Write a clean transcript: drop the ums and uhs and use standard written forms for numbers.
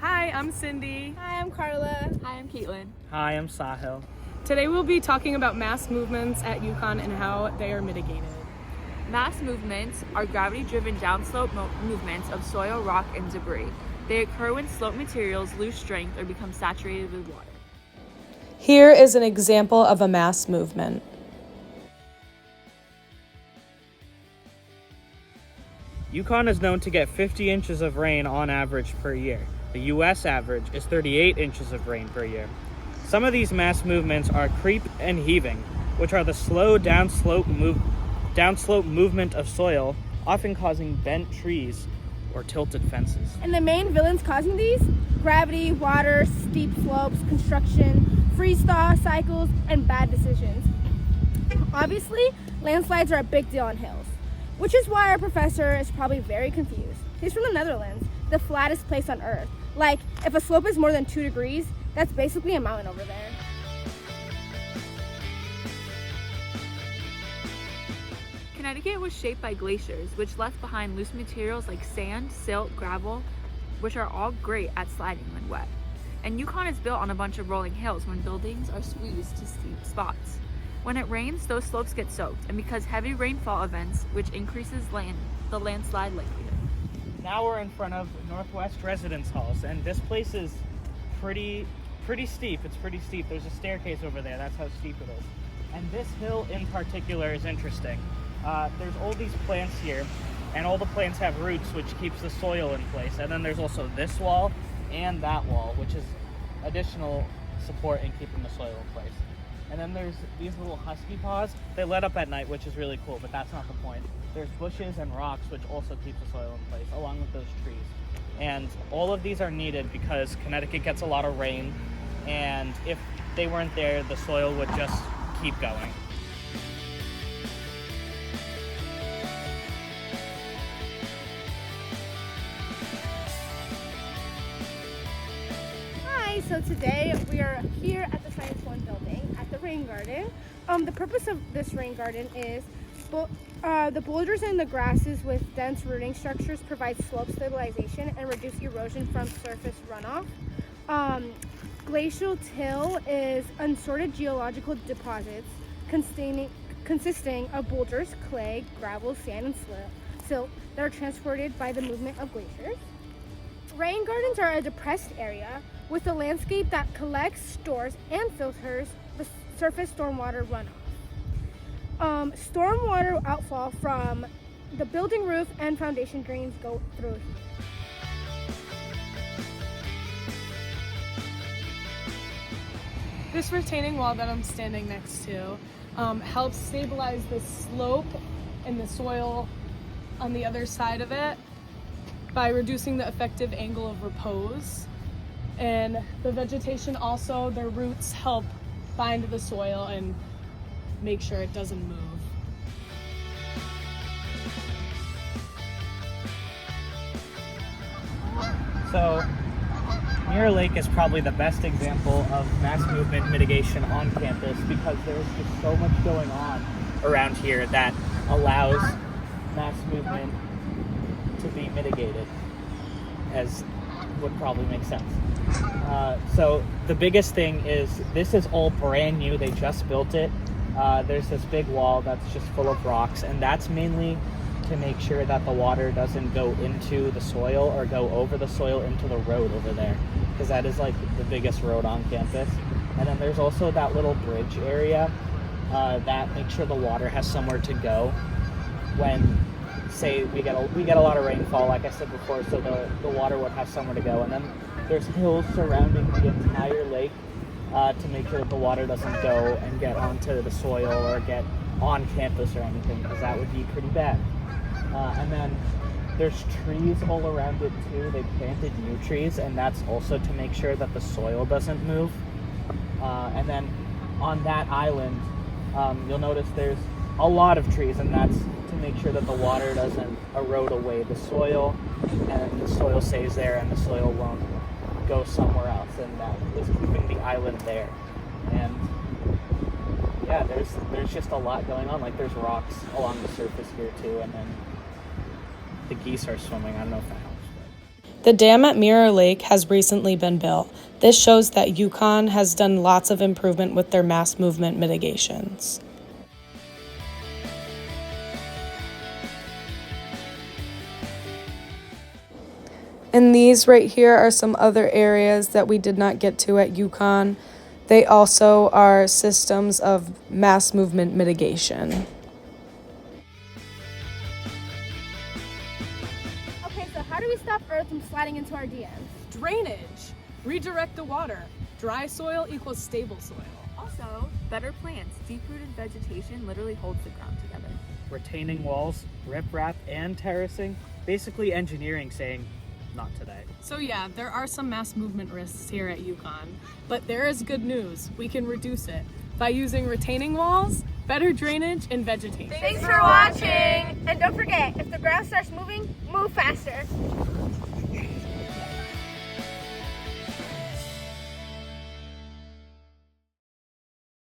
Hi, I'm Cindy. Hi, I'm Carla. Hi, I'm Caitlin. Hi, I'm Sahil. Today we'll be talking about mass movements at Yukon and how they are mitigated. Mass movements are gravity-driven downslope movements of soil, rock, and debris. They occur when slope materials lose strength or become saturated with water. Here is an example of a mass movement. Yukon is known to get 50 inches of rain on average per year. The US average is 38 inches of rain per year. Some of these mass movements are creep and heaving, which are the slow downslope movement of soil, often causing bent trees or tilted fences. And the main villains causing these? Gravity, water, steep slopes, construction, freeze-thaw cycles, and bad decisions. Obviously, landslides are a big deal on hills, which is why our professor is probably very confused. He's from the Netherlands, the flattest place on Earth. Like, if a slope is more than 2 degrees, that's basically a mountain over there. Connecticut was shaped by glaciers, which left behind loose materials like sand, silt, gravel, which are all great at sliding when wet. And Yukon is built on a bunch of rolling hills when buildings are squeezed to steep spots. When it rains, those slopes get soaked, and because heavy rainfall events, which increases the landslide likelihood. Now we're in front of Northwest Residence Halls, and this place is pretty steep. It's pretty steep. There's a staircase over there. That's how steep it is. And this hill in particular is interesting. There's all these plants here, and all the plants have roots, which keeps the soil in place. And then there's also this wall and that wall, which is additional support in keeping the soil in place. And then there's these little husky paws. They let up at night, which is really cool, but that's not the point. There's bushes and rocks, which also keep the soil in place, along with those trees. And all of these are needed because Connecticut gets a lot of rain, and if they weren't there, the soil would just keep going. Hi, so today we are here at the Science One building at the rain garden. The purpose of this rain garden is the boulders and the grasses with dense rooting structures provide slope stabilization and reduce erosion from surface runoff. Glacial till is unsorted geological deposits consisting of boulders, clay, gravel, sand, and silt that are transported by the movement of glaciers. Rain gardens are a depressed area with a landscape that collects, stores, and filters the surface stormwater runoff. Stormwater outfall from the building roof and foundation drains go through here. This retaining wall that I'm standing next to helps stabilize the slope and the soil on the other side of it by reducing the effective angle of repose. And the vegetation also, their roots help bind the soil and make sure it doesn't move. So, Mirror Lake is probably the best example of mass movement mitigation on campus because there's just so much going on around here that allows mass movement to be mitigated, as would probably make sense. So the biggest thing is this is all brand new. They just built it. There's this big wall that's just full of rocks, and that's mainly to make sure that the water doesn't go into the soil or go over the soil into the road over there, because that is like the biggest road on campus. And then there's also that little bridge area that makes sure the water has somewhere to go when, say, we get a lot of rainfall, like I said before, so the water would have somewhere to go. And then there's hills surrounding the entire lake to make sure that the water doesn't go and get onto the soil or get on campus or anything, because that would be pretty bad. And then there's trees all around it too. They planted new trees, and that's also to make sure that the soil doesn't move. And then on that island, you'll notice there's a lot of trees, and that's to make sure that the water doesn't erode away the soil, and the soil stays there and the soil won't go somewhere else, and that is keeping the island there. And yeah, there's just a lot going on. Like, there's rocks along the surface here too, and then the geese are swimming. I don't know if that helps. The dam at Mirror Lake has recently been built. This shows that Yukon has done lots of improvement with their mass movement mitigations. And these right here are some other areas that we did not get to at Yukon. They also are systems of mass movement mitigation. Okay, so how do we stop earth from sliding into our DMs? Drainage. Redirect the water. Dry soil equals stable soil. Also, better plants. Deep-rooted vegetation literally holds the ground together. Retaining walls, riprap, and terracing. Basically engineering saying, not today. So yeah, there are some mass movement risks here at Yukon, but there is good news. We can reduce it by using retaining walls, better drainage, and vegetation. Thanks for watching! And don't forget, if the ground starts moving, move faster.